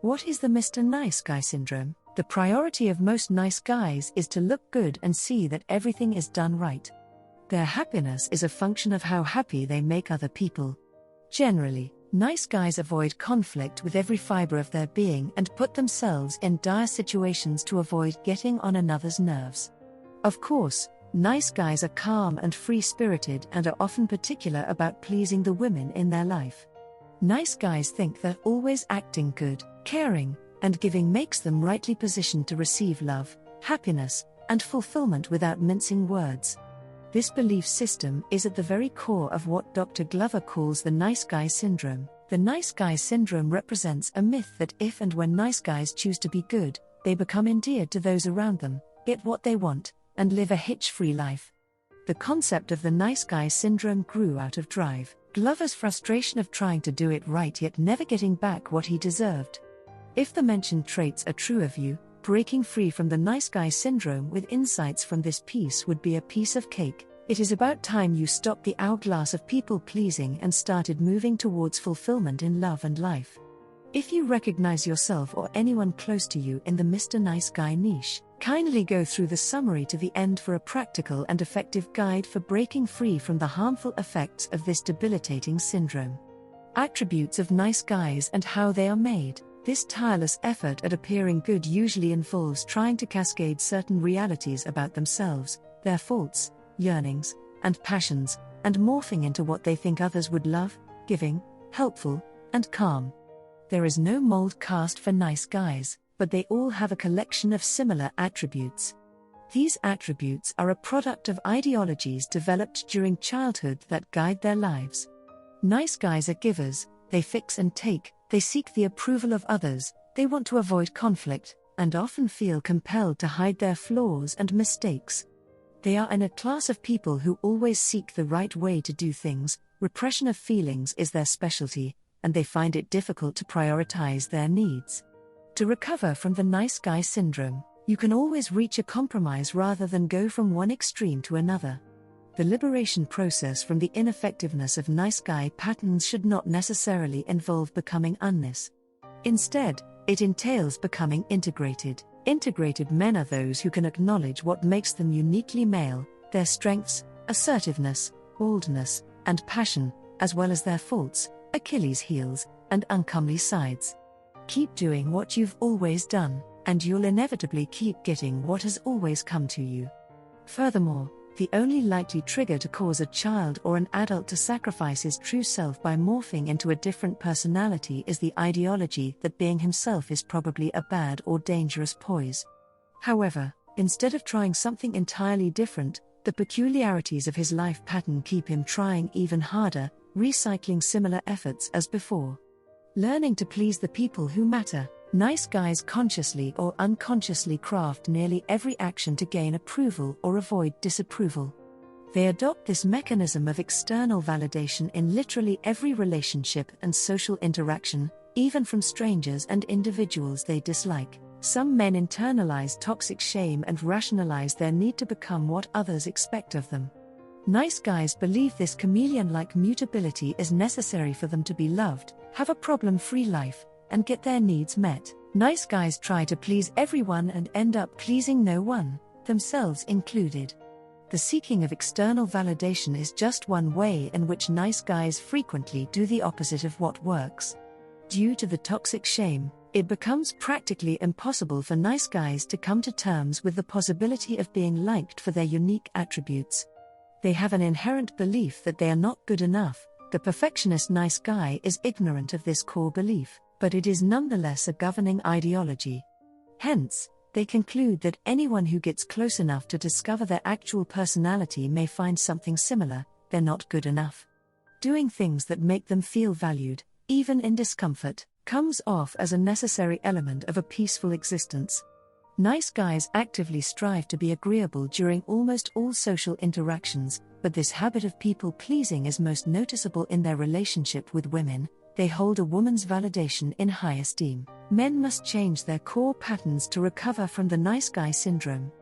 What is the Mr. Nice Guy syndrome? The priority of most nice guys is to look good and see that everything is done right. Their happiness is a function of how happy they make other people. Generally, nice guys avoid conflict with every fiber of their being and put themselves in dire situations to avoid getting on another's nerves. Of course, nice guys are calm and free-spirited and are often particular about pleasing the women in their life. Nice guys think that always acting good, caring, and giving makes them rightly positioned to receive love, happiness, and fulfillment without mincing words. This belief system is at the very core of what Dr. Glover calls the nice guy syndrome. The nice guy syndrome represents a myth that if and when nice guys choose to be good, they become endeared to those around them, get what they want, and live a hitch-free life. The concept of the nice guy syndrome grew out of Drive, Glover's frustration of trying to do it right yet never getting back what he deserved. If the mentioned traits are true of you, breaking free from the nice guy syndrome with insights from this piece would be a piece of cake. It is about time you stopped the hourglass of people-pleasing and started moving towards fulfillment in love and life. If you recognize yourself or anyone close to you in the Mr. Nice Guy niche, kindly go through the summary to the end for a practical and effective guide for breaking free from the harmful effects of this debilitating syndrome. Attributes of nice guys and how they are made. This tireless effort at appearing good usually involves trying to cascade certain realities about themselves, their faults, yearnings, and passions, and morphing into what they think others would love, giving, helpful, and calm. There is no mold cast for nice guys, but they all have a collection of similar attributes. These attributes are a product of ideologies developed during childhood that guide their lives. Nice guys are givers, they fix and take, they seek the approval of others, they want to avoid conflict, and often feel compelled to hide their flaws and mistakes. They are in a class of people who always seek the right way to do things. Repression of feelings is their specialty, and they find it difficult to prioritize their needs. To recover from the nice guy syndrome, you can always reach a compromise rather than go from one extreme to another. The liberation process from the ineffectiveness of nice guy patterns should not necessarily involve becoming unnice. Instead, it entails becoming integrated. Integrated men are those who can acknowledge what makes them uniquely male, their strengths, assertiveness, boldness, and passion, as well as their faults, Achilles' heels, and uncomely sides. Keep doing what you've always done, and you'll inevitably keep getting what has always come to you. Furthermore, the only likely trigger to cause a child or an adult to sacrifice his true self by morphing into a different personality is the ideology that being himself is probably a bad or dangerous poise. However, instead of trying something entirely different, the peculiarities of his life pattern keep him trying even harder, recycling similar efforts as before. Learning to please the people who matter. Nice guys consciously or unconsciously craft nearly every action to gain approval or avoid disapproval. They adopt this mechanism of external validation in literally every relationship and social interaction, even from strangers and individuals they dislike. Some men internalize toxic shame and rationalize their need to become what others expect of them. Nice guys believe this chameleon-like mutability is necessary for them to be loved, have a problem-free life, and get their needs met. Nice guys try to please everyone and end up pleasing no one, themselves included. The seeking of external validation is just one way in which nice guys frequently do the opposite of what works. Due to the toxic shame, it becomes practically impossible for nice guys to come to terms with the possibility of being liked for their unique attributes. They have an inherent belief that they are not good enough. The perfectionist nice guy is ignorant of this core belief, but it is nonetheless a governing ideology. Hence, they conclude that anyone who gets close enough to discover their actual personality may find something similar. They're not good enough. Doing things that make them feel valued, even in discomfort, comes off as a necessary element of a peaceful existence. Nice guys actively strive to be agreeable during almost all social interactions, but this habit of people-pleasing is most noticeable in their relationship with women. They hold a woman's validation in high esteem. Men must change their core patterns to recover from the nice guy syndrome.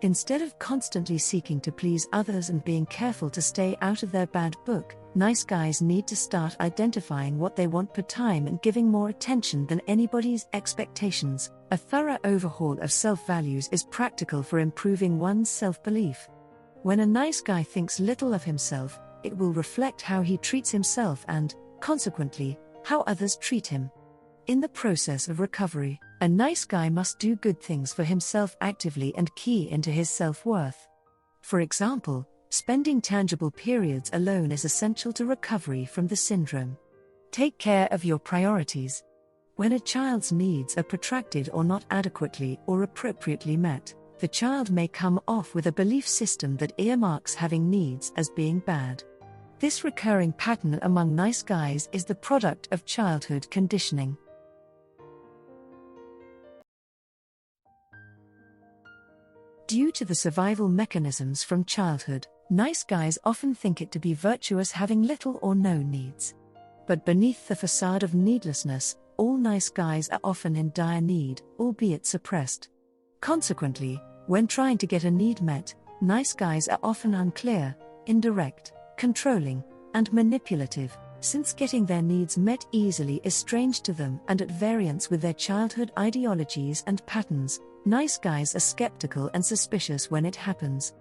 Instead of constantly seeking to please others and being careful to stay out of their bad book, nice guys need to start identifying what they want per time and giving more attention than anybody's expectations. A thorough overhaul of self-values is practical for improving one's self-belief. When a nice guy thinks little of himself, it will reflect how he treats himself and, consequently, how others treat him. In the process of recovery, a nice guy must do good things for himself actively and key into his self-worth. For example, spending tangible periods alone is essential to recovery from the syndrome. Take care of your priorities. When a child's needs are protracted or not adequately or appropriately met, the child may come off with a belief system that earmarks having needs as being bad. This recurring pattern among nice guys is the product of childhood conditioning. Due to the survival mechanisms from childhood, nice guys often think it to be virtuous having little or no needs. But beneath the facade of needlessness, all nice guys are often in dire need, albeit suppressed. Consequently, when trying to get a need met, nice guys are often unclear, indirect, controlling, and manipulative, since getting their needs met easily is strange to them and at variance with their childhood ideologies and patterns. Nice guys are skeptical and suspicious when it happens.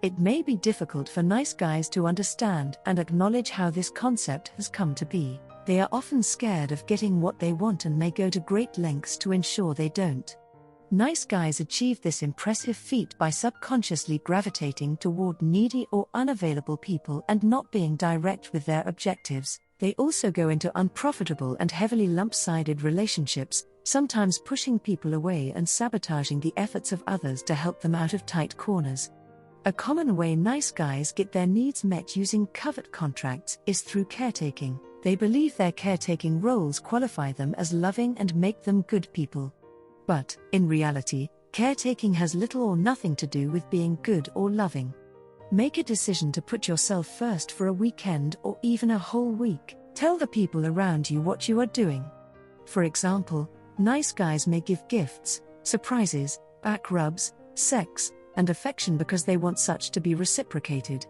It may be difficult for nice guys to understand and acknowledge how this concept has come to be. They are often scared of getting what they want and may go to great lengths to ensure they don't. Nice guys achieve this impressive feat by subconsciously gravitating toward needy or unavailable people and not being direct with their objectives. They also go into unprofitable and heavily lump-sided relationships, sometimes pushing people away and sabotaging the efforts of others to help them out of tight corners. A common way nice guys get their needs met using covert contracts is through caretaking. They believe their caretaking roles qualify them as loving and make them good people. But, in reality, caretaking has little or nothing to do with being good or loving. Make a decision to put yourself first for a weekend or even a whole week. Tell the people around you what you are doing. For example, nice guys may give gifts, surprises, back rubs, sex, and affection because they want such to be reciprocated.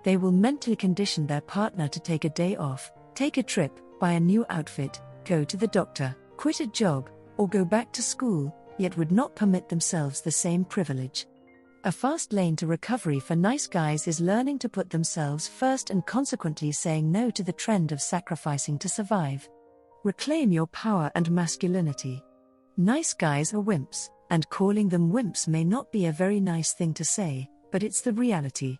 They will mentally condition their partner to take a day off, take a trip, buy a new outfit, go to the doctor, quit a job, or go back to school, yet would not permit themselves the same privilege. A fast lane to recovery for nice guys is learning to put themselves first and consequently saying no to the trend of sacrificing to survive. Reclaim your power and masculinity. Nice guys are wimps, and calling them wimps may not be a very nice thing to say, but it's the reality.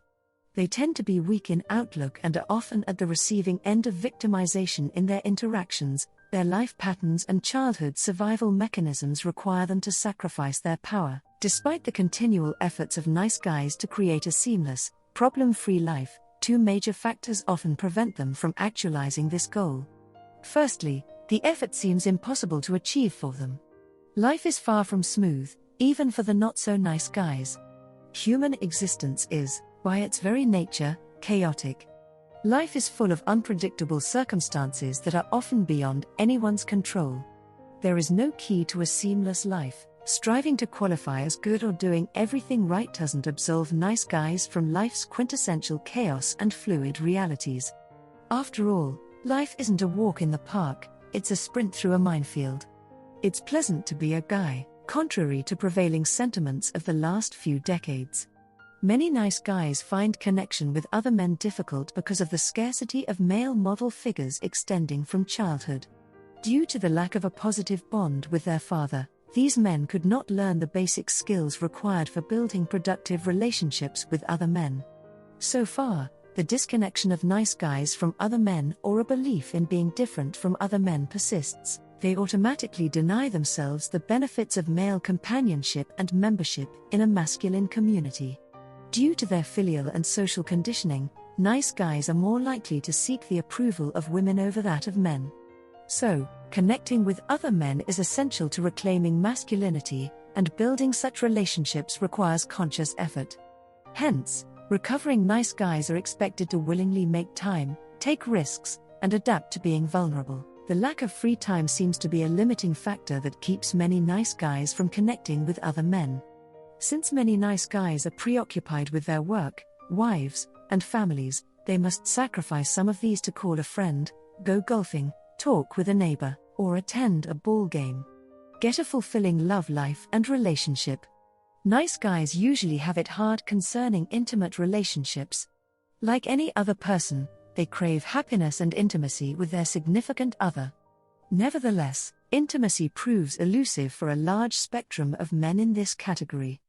They tend to be weak in outlook and are often at the receiving end of victimization in their interactions. Their life patterns and childhood survival mechanisms require them to sacrifice their power. Despite the continual efforts of nice guys to create a seamless, problem-free life, two major factors often prevent them from actualizing this goal. Firstly, the effort seems impossible to achieve for them. Life is far from smooth, even for the not-so-nice guys. Human existence is, by its very nature, chaotic. Life is full of unpredictable circumstances that are often beyond anyone's control. There is no key to a seamless life. Striving to qualify as good or doing everything right doesn't absolve nice guys from life's quintessential chaos and fluid realities. After all, life isn't a walk in the park, it's a sprint through a minefield. It's pleasant to be a guy, contrary to prevailing sentiments of the last few decades. Many nice guys find connection with other men difficult because of the scarcity of male model figures extending from childhood. Due to the lack of a positive bond with their father, these men could not learn the basic skills required for building productive relationships with other men. So far, the disconnection of nice guys from other men or a belief in being different from other men persists. They automatically deny themselves the benefits of male companionship and membership in a masculine community. Due to their filial and social conditioning, nice guys are more likely to seek the approval of women over that of men. So, connecting with other men is essential to reclaiming masculinity, and building such relationships requires conscious effort. Hence, recovering nice guys are expected to willingly make time, take risks, and adapt to being vulnerable. The lack of free time seems to be a limiting factor that keeps many nice guys from connecting with other men. Since many nice guys are preoccupied with their work, wives, and families, they must sacrifice some of these to call a friend, go golfing, talk with a neighbor, or attend a ball game. Get a fulfilling love life and relationship. Nice guys usually have it hard concerning intimate relationships. Like any other person, they crave happiness and intimacy with their significant other. Nevertheless, intimacy proves elusive for a large spectrum of men in this category.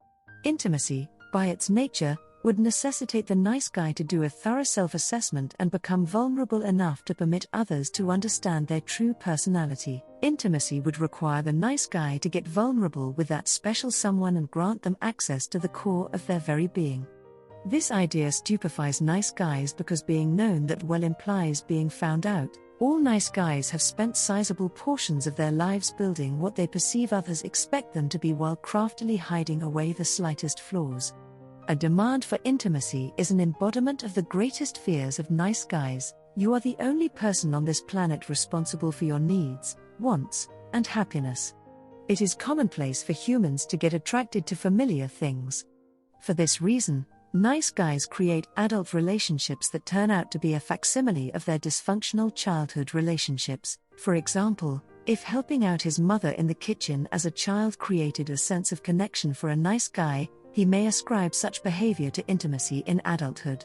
Intimacy, by its nature, would necessitate the nice guy to do a thorough self-assessment and become vulnerable enough to permit others to understand their true personality. Intimacy would require the nice guy to get vulnerable with that special someone and grant them access to the core of their very being. This idea stupefies nice guys because being known that well implies being found out. All nice guys have spent sizable portions of their lives building what they perceive others expect them to be while craftily hiding away the slightest flaws. A demand for intimacy is an embodiment of the greatest fears of nice guys. You are the only person on this planet responsible for your needs, wants, and happiness. It is commonplace for humans to get attracted to familiar things. For this reason, nice guys create adult relationships that turn out to be a facsimile of their dysfunctional childhood relationships. For example, if helping out his mother in the kitchen as a child created a sense of connection for a nice guy, he may ascribe such behavior to intimacy in adulthood.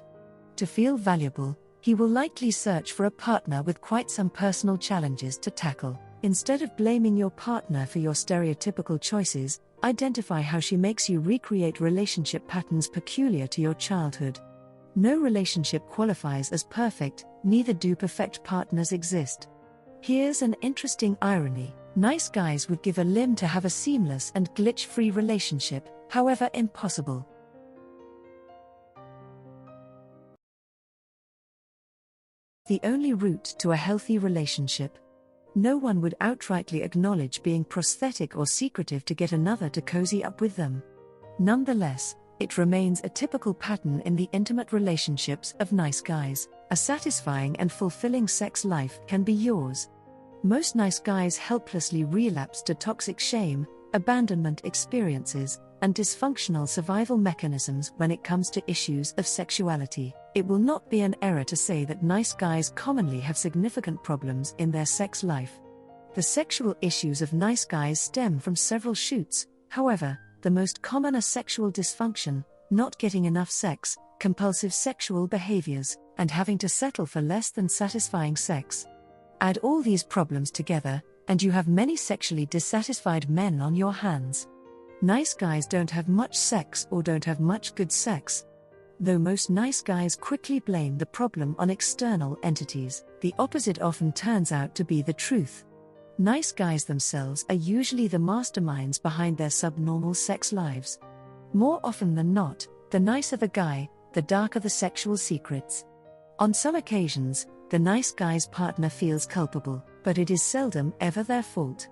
To feel valuable, he will likely search for a partner with quite some personal challenges to tackle. Instead of blaming your partner for your stereotypical choices, identify how she makes you recreate relationship patterns peculiar to your childhood. No relationship qualifies as perfect, neither do perfect partners exist. Here's an interesting irony. Nice guys would give a limb to have a seamless and glitch-free relationship, however impossible. The only route to a healthy relationship. No one would outrightly acknowledge being prosthetic or secretive to get another to cozy up with them. Nonetheless, it remains a typical pattern in the intimate relationships of nice guys. A satisfying and fulfilling sex life can be yours. Most nice guys helplessly relapse to toxic shame, abandonment experiences, and dysfunctional survival mechanisms when it comes to issues of sexuality. It will not be an error to say that nice guys commonly have significant problems in their sex life. The sexual issues of nice guys stem from several shoots, however, the most common are sexual dysfunction, not getting enough sex, compulsive sexual behaviors, and having to settle for less than satisfying sex. Add all these problems together, and you have many sexually dissatisfied men on your hands. Nice guys don't have much sex or don't have much good sex. Though most nice guys quickly blame the problem on external entities, the opposite often turns out to be the truth. Nice guys themselves are usually the masterminds behind their subnormal sex lives. More often than not, the nicer the guy, the darker the sexual secrets. On some occasions, the nice guy's partner feels culpable, but it is seldom ever their fault.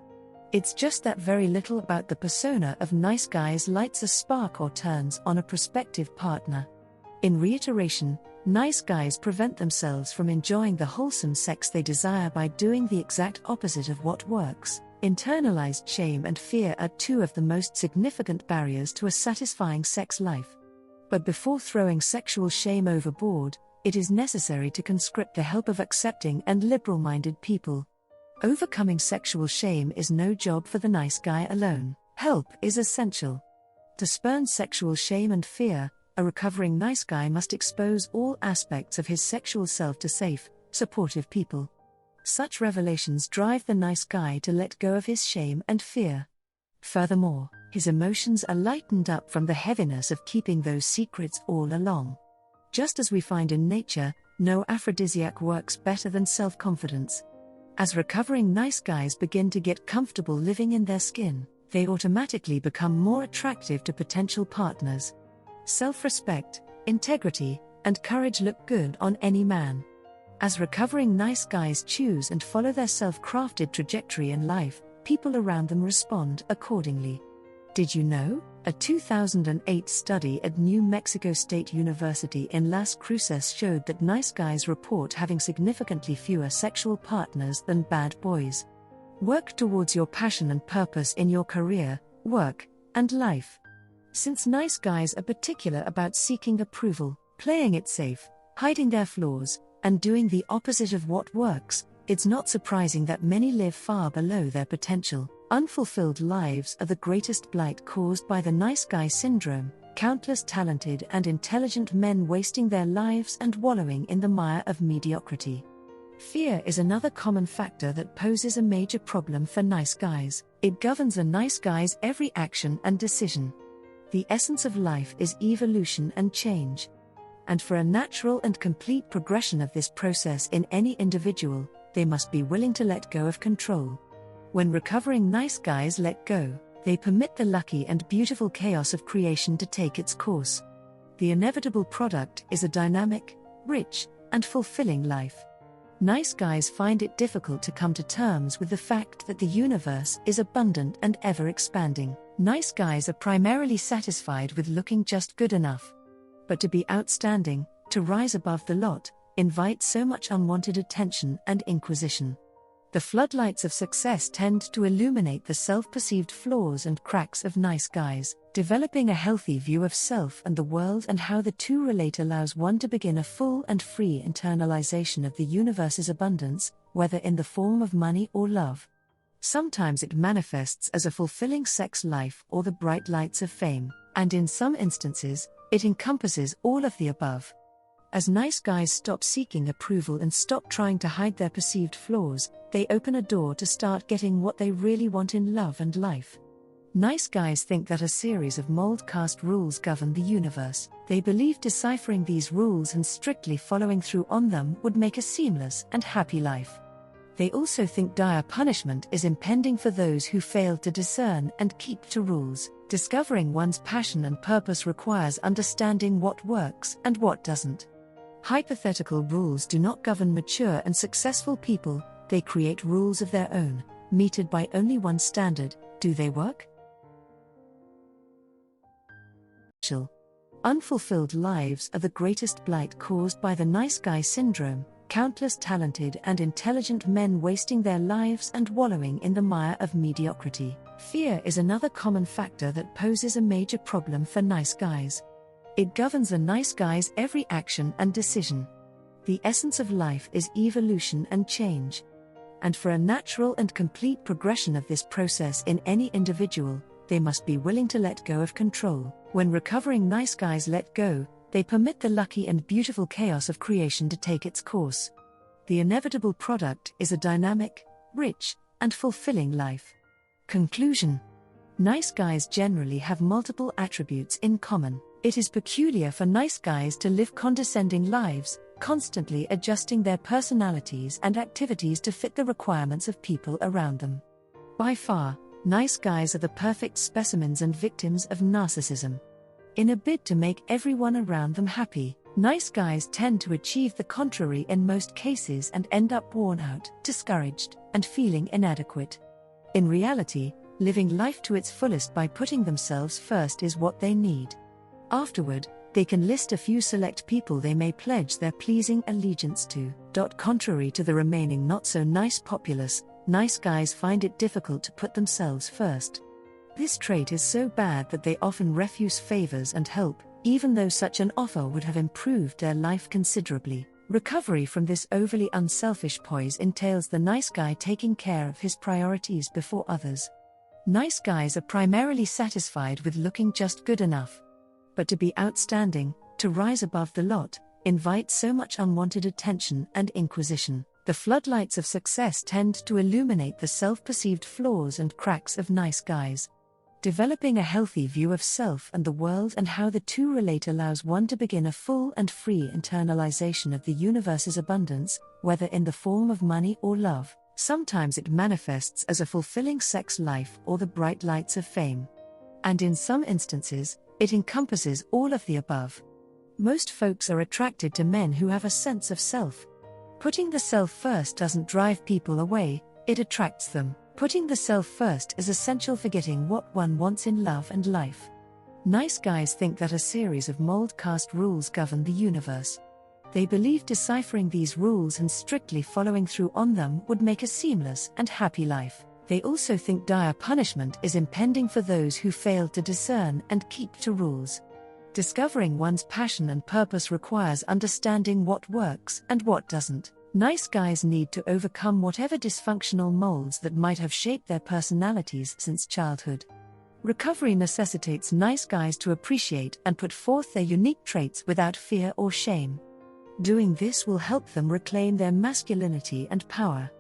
It's just that very little about the persona of nice guys lights a spark or turns on a prospective partner. In reiteration, nice guys prevent themselves from enjoying the wholesome sex they desire by doing the exact opposite of what works. Internalized shame and fear are two of the most significant barriers to a satisfying sex life. But before throwing sexual shame overboard, it is necessary to conscript the help of accepting and liberal-minded people. Overcoming sexual shame is no job for the nice guy alone. Help is essential. To spurn sexual shame and fear, a recovering nice guy must expose all aspects of his sexual self to safe, supportive people. Such revelations drive the nice guy to let go of his shame and fear. Furthermore, his emotions are lightened up from the heaviness of keeping those secrets all along. Just as we find in nature, no aphrodisiac works better than self-confidence. As recovering nice guys begin to get comfortable living in their skin, they automatically become more attractive to potential partners. Self-respect, integrity, and courage look good on any man. As recovering nice guys choose and follow their self-crafted trajectory in life, people around them respond accordingly. Did you know? A 2008 study at New Mexico State University in Las Cruces showed that nice guys report having significantly fewer sexual partners than bad boys. Work towards your passion and purpose in your career, work, and life. Since nice guys are particular about seeking approval, playing it safe, hiding their flaws, and doing the opposite of what works, it's not surprising that many live far below their potential. Unfulfilled lives are the greatest blight caused by the nice guy syndrome, countless talented and intelligent men wasting their lives and wallowing in the mire of mediocrity. Fear is another common factor that poses a major problem for nice guys. It governs a nice guy's every action and decision. The essence of life is evolution and change. And for a natural and complete progression of this process in any individual, they must be willing to let go of control. When recovering nice guys let go, they permit the lucky and beautiful chaos of creation to take its course. The inevitable product is a dynamic, rich, and fulfilling life. Nice guys find it difficult to come to terms with the fact that the universe is abundant and ever-expanding. Nice guys are primarily satisfied with looking just good enough. But to be outstanding, to rise above the lot, invites so much unwanted attention and inquisition. The floodlights of success tend to illuminate the self-perceived flaws and cracks of nice guys. Developing a healthy view of self and the world and how the two relate allows one to begin a full and free internalization of the universe's abundance, whether in the form of money or love. Sometimes it manifests as a fulfilling sex life or the bright lights of fame, and in some instances, it encompasses all of the above. As nice guys stop seeking approval and stop trying to hide their perceived flaws, they open a door to start getting what they really want in love and life. Nice guys think that a series of mold-cast rules govern the universe. They believe deciphering these rules and strictly following through on them would make a seamless and happy life. They also think dire punishment is impending for those who fail to discern and keep to rules. Discovering one's passion and purpose requires understanding what works and what doesn't. Hypothetical rules do not govern mature and successful people, they create rules of their own, meted by only one standard. Do they work? Unfulfilled lives are the greatest blight caused by the nice guy syndrome, countless talented and intelligent men wasting their lives and wallowing in the mire of mediocrity. Fear is another common factor that poses a major problem for nice guys. It governs a nice guy's every action and decision. The essence of life is evolution and change. And for a natural and complete progression of this process in any individual, they must be willing to let go of control. When recovering nice guys let go, they permit the lucky and beautiful chaos of creation to take its course. The inevitable product is a dynamic, rich, and fulfilling life. Conclusion. Nice guys generally have multiple attributes in common. It is peculiar for nice guys to live condescending lives, constantly adjusting their personalities and activities to fit the requirements of people around them. By far, nice guys are the perfect specimens and victims of narcissism. In a bid to make everyone around them happy, nice guys tend to achieve the contrary in most cases and end up worn out, discouraged, and feeling inadequate. In reality, living life to its fullest by putting themselves first is what they need. Afterward, they can list a few select people they may pledge their pleasing allegiance to. Contrary to the remaining not-so-nice populace, nice guys find it difficult to put themselves first. This trait is so bad that they often refuse favors and help, even though such an offer would have improved their life considerably. Recovery from this overly unselfish poise entails the nice guy taking care of his priorities before others. Nice guys are primarily satisfied with looking just good enough. But to be outstanding, to rise above the lot, invites so much unwanted attention and inquisition. The floodlights of success tend to illuminate the self-perceived flaws and cracks of nice guys. Developing a healthy view of self and the world and how the two relate allows one to begin a full and free internalization of the universe's abundance, whether in the form of money or love. Sometimes it manifests as a fulfilling sex life or the bright lights of fame. And in some instances, it encompasses all of the above. Most folks are attracted to men who have a sense of self. Putting the self first doesn't drive people away, it attracts them. Putting the self first is essential for getting what one wants in love and life. Nice guys think that a series of mold-cast rules govern the universe. They believe deciphering these rules and strictly following through on them would make a seamless and happy life. They also think dire punishment is impending for those who fail to discern and keep to rules. Discovering one's passion and purpose requires understanding what works and what doesn't. Nice guys need to overcome whatever dysfunctional molds that might have shaped their personalities since childhood. Recovery necessitates nice guys to appreciate and put forth their unique traits without fear or shame. Doing this will help them reclaim their masculinity and power.